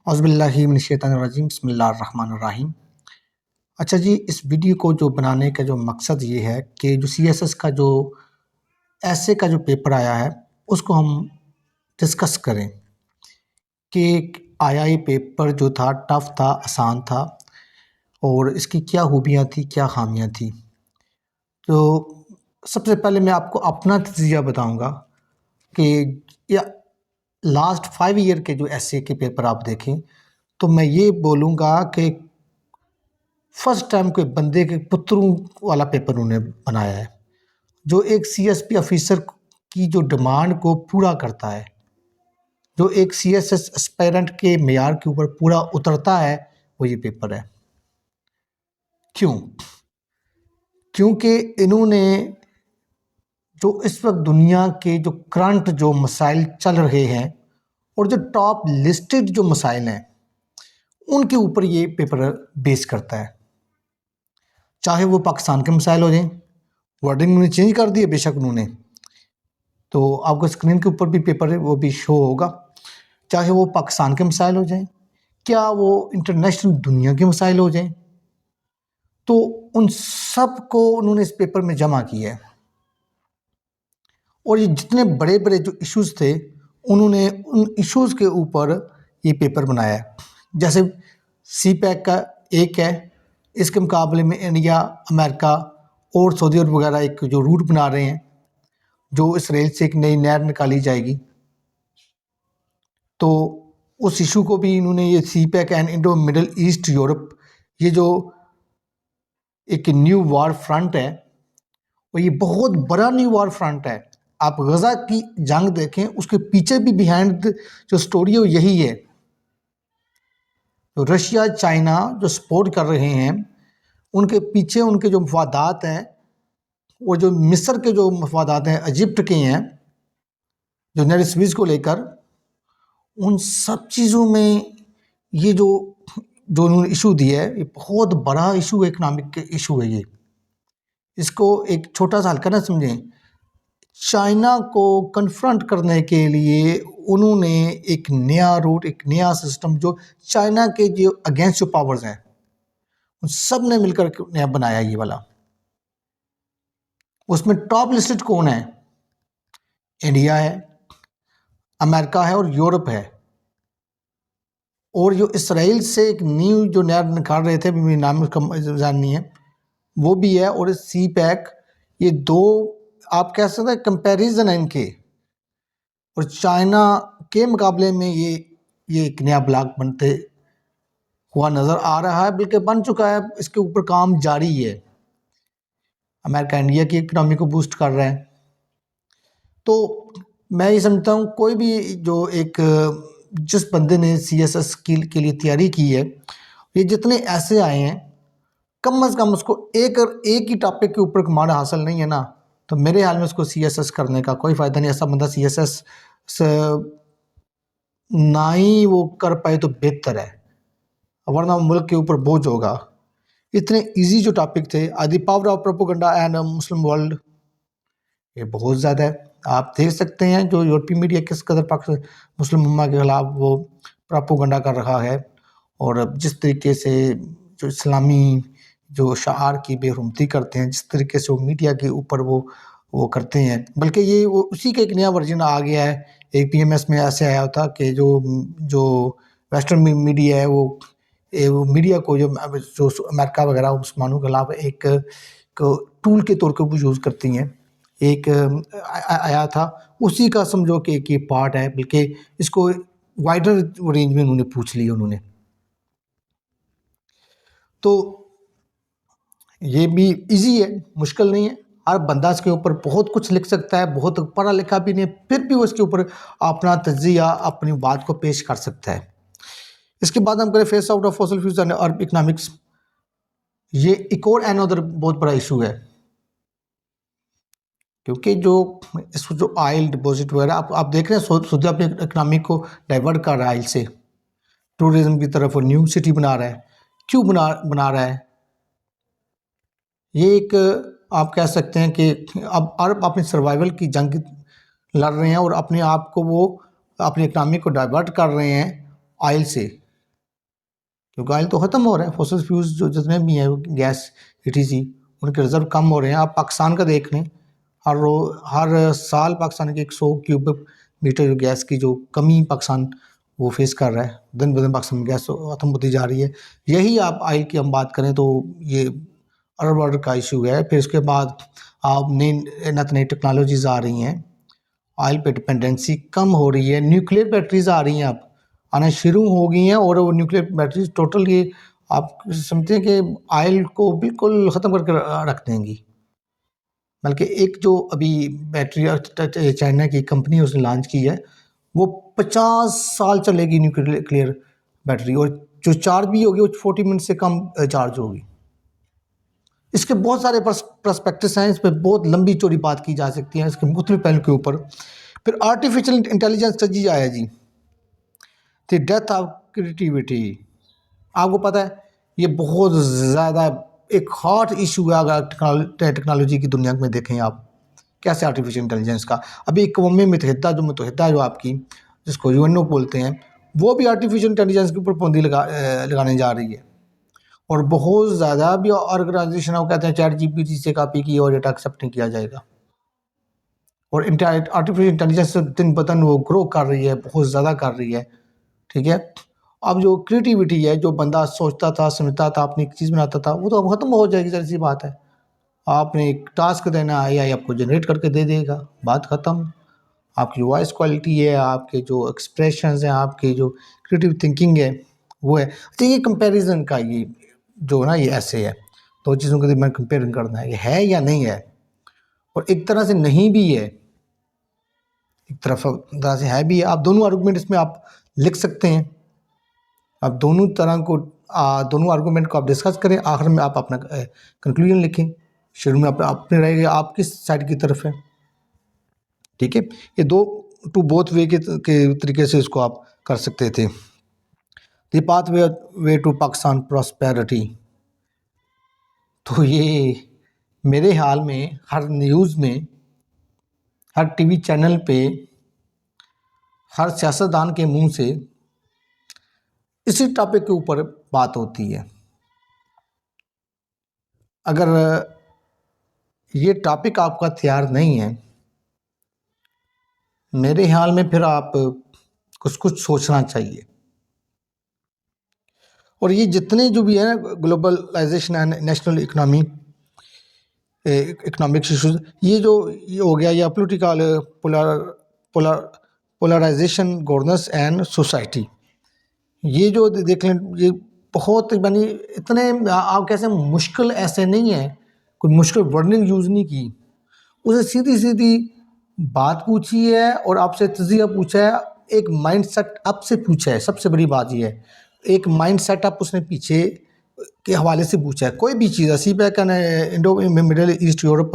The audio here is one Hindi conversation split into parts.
औज़ुबिल्लाहि मिनश्शैतानिर्रजीम बिस्मिल्लाहिर्रहमानिर्रहीम। अच्छा जी, इस वीडियो को जो बनाने का जो मकसद ये है कि जो सीएसएस का जो ऐसे का जो पेपर आया है उसको हम डिस्कस करें कि आया ये पेपर जो था टफ था, आसान था और इसकी क्या खूबियाँ थी, क्या ख़ामियाँ थी। तो सबसे पहले मैं आपको अपना तज़किया बताऊँगा कि या लास्ट 5 ईयर के जो एसए के पेपर आप देखें तो मैं ये बोलूँगा कि फर्स्ट टाइम कोई बंदे के पुत्रों वाला पेपर उन्होंने बनाया है, जो एक सीएसपी ऑफिसर की जो डिमांड को पूरा करता है, जो एक सीएसएस एस्पायरेंट के मेयार के ऊपर पूरा उतरता है, वो ये पेपर है। क्यों? क्योंकि इन्होंने जो इस वक्त दुनिया के जो करंट जो मसाइल चल रहे हैं और जो टॉप लिस्टेड जो मसाइल हैं, उनके ऊपर ये पेपर बेस करता है। चाहे वो पाकिस्तान के मसाइल हो जाएं, वर्डिंग उन्होंने चेंज कर दी है बेशक उन्होंने, तो आपको स्क्रीन के ऊपर भी पेपर है वो भी शो होगा। चाहे वो पाकिस्तान के मसाइल हो जाएं, क्या वो इंटरनेशनल दुनिया के मसाइल हो जाएं, तो उन सब को उन्होंने इस पेपर में जमा किया है। और ये जितने बड़े बड़े जो इश्यूज़ थे उन्होंने उन इश्यूज़ के ऊपर ये पेपर बनाया है। जैसे सी पैक का एक है, इसके मुकाबले में इंडिया, अमेरिका और सऊदी अरब वगैरह एक जो रूट बना रहे हैं, जो इसराइल से एक नई नहर निकाली जाएगी, तो उस इशू को भी इन्होंने ये CPEC and Indo Middle East Europe, ये जो एक न्यू वार फ्रंट है और ये बहुत बड़ा न्यू वार फ्रंट है। आप गजा की जंग देखें, उसके पीछे भी बिहाइंड जो स्टोरी है वो यही है। तो रशिया चाइना जो सपोर्ट कर रहे हैं, उनके पीछे उनके जो मफादात हैं, और जो मिस्र के जो मफादात हैं, इजिप्ट के हैं, जो नहर स्वीज़ को लेकर, उन सब चीज़ों में ये जो उन्होंने इशू दिया है, ये बहुत बड़ा इशू है, इकनॉमिक इशू है ये। इसको एक छोटा सा हल्का ना समझें। चाइना को कन्फ्रंट करने के लिए उन्होंने एक नया रूट, एक नया सिस्टम, जो चाइना के जो अगेंस्ट जो पावर्स हैं उन सब ने मिलकर नया बनाया ये वाला। उसमें टॉप लिस्टेड कौन है? इंडिया है, अमेरिका है और यूरोप है। और जो इसराइल से एक न्यू जो नया निकाल रहे थे, मेरे नाम उसका जाननी है, वो भी है। और सी पैक, ये दो आप कह सकते हैं कंपैरिजन है इनके, और चाइना के मुकाबले में ये एक नया ब्लॉक बनते हुआ नज़र आ रहा है, बल्कि बन चुका है। इसके ऊपर काम जारी है। अमेरिका इंडिया की इकनॉमी को बूस्ट कर रहा है। तो मैं ये समझता हूँ कोई भी जो एक जिस बंदे ने सीएसएस के लिए तैयारी की है, ये जितने ऐसे आए हैं, कम से कम उसको एक ही टॉपिक के ऊपर कमांड हासिल नहीं है ना, तो मेरे ख्याल में उसको सीएसएस करने का कोई फ़ायदा नहीं। ऐसा बंदा सीएसएस ना ही वो कर पाए तो बेहतर है, वरना मुल्क के ऊपर बोझ होगा। इतने इजी जो टॉपिक थे, the power of propaganda and Muslim world, ये बहुत ज़्यादा है। आप देख सकते हैं जो यूरोपीय मीडिया किस कदर पाकिस्तान मुस्लिम उम्मा के खिलाफ वो प्रोपेगेंडा कर रहा है, और जिस तरीके से जो इस्लामी जो शार की बेरुमती करते हैं, जिस तरीके से वो मीडिया के ऊपर वो करते हैं, बल्कि ये वो उसी का एक नया वर्जन आ गया है। एक पीएमएस में ऐसे आया था कि जो वेस्टर्न मीडिया है वो मीडिया को जो अमेरिका वगैरह मुसलमानों के खिलाफ एक टूल के तौर पर यूज़ करती हैं, एक आया था, उसी का समझो कि एक ये पार्ट है, बल्कि इसको वाइडर रेंज में उन्होंने पूछ लिया उन्होंने। तो ये भी इजी है, मुश्किल नहीं है। हर बंदा इसके ऊपर बहुत कुछ लिख सकता है, बहुत पढ़ा लिखा भी नहीं, फिर भी वो इसके ऊपर अपना तज्जिया, अपनी बात को पेश कर सकता है। इसके बाद हम करें face out of fossil fuels and अर्ब इकोनॉमिक्स। ये एक और अनदर बहुत बड़ा इशू है, क्योंकि जो ऑयल डिपॉजिट वगैरह आप देख रहे हैं, सऊदी अपनी इकनॉमी को डाइवर्ट कर रहा है ऑयल से, टूरिज्म की तरफ, न्यू सिटी बना रहा है। क्यों बना रहा है? ये एक आप कह सकते हैं कि अब अरब अपनी सर्वाइवल की जंग लड़ रहे हैं और अपने आप को वो अपनी इकनॉमी को डाइवर्ट कर रहे हैं ऑयल से। क्योंकि ऑयल तो ख़त्म हो रहा है, फॉसिल फ्यूल्स जो जितने भी हैं गैस ETC उनके रिजर्व कम हो रहे हैं। आप पाकिस्तान का देख लें, हर साल पाकिस्तान के 100 क्यूबिक मीटर गैस की जो कमी पाकिस्तान वो फेस कर रहा है। दिन ब दिन पाकिस्तान में गैस ख़त्म होती जा रही है। यही आप ऑयल की हम बात करें तो ये अरब ऑर्डर का इशू है। फिर उसके बाद आप नई टेक्नोलॉजीज़ आ रही हैं, ऑयल पे डिपेंडेंसी कम हो रही है, न्यूक्लियर बैटरीज आ रही हैं, अब आना शुरू हो गई हैं। और वो न्यूक्लियर बैटरीज टोटल ये आप समझते हैं कि ऑयल को बिल्कुल ख़त्म करके रख देंगी। बल्कि एक जो अभी बैटरी चाइना की कंपनी उसने लॉन्च की है, वो 50 साल चलेगी न्यूक्लियर बैटरी, और जो चार्ज भी होगी वो 40 मिनट से कम चार्ज होगी। इसके बहुत सारे पर्सपेक्टिव्स हैं, इस पर बहुत लंबी चौड़ी बात की जा सकती है इसके मुख्तलिफ पहलू के ऊपर। फिर आर्टिफिशियल इंटेलिजेंस का जी आया जी, द डेथ ऑफ क्रिएटिविटी। आपको पता है ये बहुत ज़्यादा एक हॉट इशू है। अगर टेक्नोलॉजी की दुनिया में देखें आप कैसे आर्टिफिशियल इंटेलिजेंस का, अभी अक़वाम मुत्तहिदा जो आपकी जिसको UNO बोलते हैं, वो भी आर्टिफिशियल इंटेलिजेंस के ऊपर पाबंदी लगाने जा रही है। और बहुत ज़्यादा भी ऑर्गेनाइजेशन वो कहते हैं ChatGPT से कॉपी की और डेटा एक्सेप्ट नहीं किया जाएगा। और आर्टिफिशियल इंटेलिजेंस दिन ब दिन वो ग्रो कर रही है, बहुत ज़्यादा कर रही है, ठीक है। अब जो क्रिएटिविटी है, जो बंदा सोचता था, समझता था, अपनी एक चीज़ बनाता था, वो तो अब ख़त्म हो जाएगी। जैसी सी बात है, आपने एक टास्क देना, AI आपको जनरेट करके दे देगा, बात ख़त्म। आपकी वॉइस क्वालिटी है, आपके जो एक्सप्रेशंस हैं, आपकी जो क्रिएटिव थिंकिंग है वो है। तो ये कंपैरिजन का ये जो ना ये ऐसे है, दो चीज़ों के मैं कंपेयर करना है, ये है या नहीं है। और एक तरह से नहीं भी है, एक तरह से है भी है। आप दोनों आर्गूमेंट इसमें आप लिख सकते हैं। आप दोनों तरह को दोनों आर्गूमेंट को आप डिस्कस करें, आखिर में आप अपना कंक्लूजन लिखें। शुरू में अपने रहेगा आप किस साइड की तरफ है, ठीक है। ये टू बोथ वे के तरीके से इसको आप कर सकते थे। The pathway to Pakistan prosperity, तो ये मेरे हाल में हर न्यूज़ में, हर TV चैनल पे, हर सियासतदान के मुंह से इसी टॉपिक के ऊपर बात होती है। अगर ये टॉपिक आपका तैयार नहीं है, मेरे ख्याल में फिर आप कुछ सोचना चाहिए। और ये जितने जो भी है ना globalisation and national economics issues, ये हो गया, या political polarisation, governance and society, ये जो देख लें, ये बहुत यानी इतने आप कैसे मुश्किल ऐसे नहीं है, कोई मुश्किल वर्डिंग यूज़ नहीं की, उसे सीधी सीधी बात पूछी है और आपसे तजिया पूछा है, एक माइंड सेट अप से पूछा है। सबसे बड़ी बात ये है, एक माइंड सेट अप उसने पीछे के हवाले से पूछा है। कोई भी चीज़ ऐसी पे Indo Middle East Europe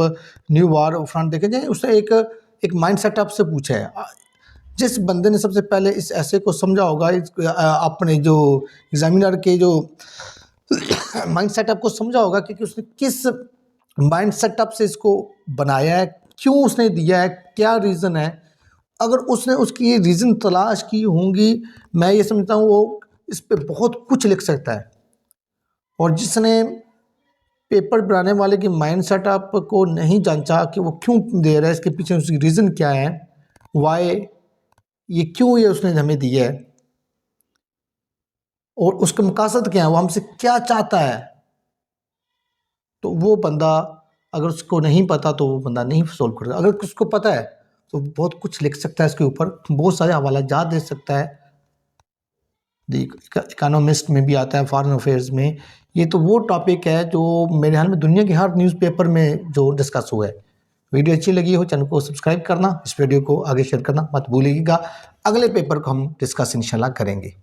new war front देखे जाए, उसने एक माइंड सेट अप से पूछा है। जिस बंदे ने सबसे पहले इस ऐसे को समझा होगा, अपने जो एग्जामिनर के जो माइंड सेटअप को समझा होगा कि उसने किस माइंड सेटअप से इसको बनाया है, क्यों उसने दिया है, क्या रीज़न है। अगर उसने उसकी ये रीज़न तलाश की होंगी, मैं ये समझता हूँ वो इस पे बहुत कुछ लिख सकता है। और जिसने पेपर बनाने वाले की माइंड सेटअप को नहीं जांचा कि वो क्यों दे रहा है, इसके पीछे उसकी रीज़न क्या है, वाई, ये क्यों ये उसने हमें दिया है, और उसका मकसद क्या है, वो हमसे क्या चाहता है, तो वो बंदा अगर उसको नहीं पता तो वो बंदा नहीं सोल्व करेगा। अगर उसको पता है तो बहुत कुछ लिख सकता है, इसके ऊपर बहुत सारे हवाला जात दे सकता है। इकोनॉमिस्ट में भी आता है, फॉरेन अफेयर्स में। ये तो वो टॉपिक है जो मेरे ख्याल में दुनिया के हर न्यूज़पेपर में जो डिस्कस हुआ है। वीडियो अच्छी लगी हो, चैनल को सब्सक्राइब करना, इस वीडियो को आगे शेयर करना मत भूलिएगा। अगले पेपर को हम डिस्कस इंशाल्लाह करेंगे।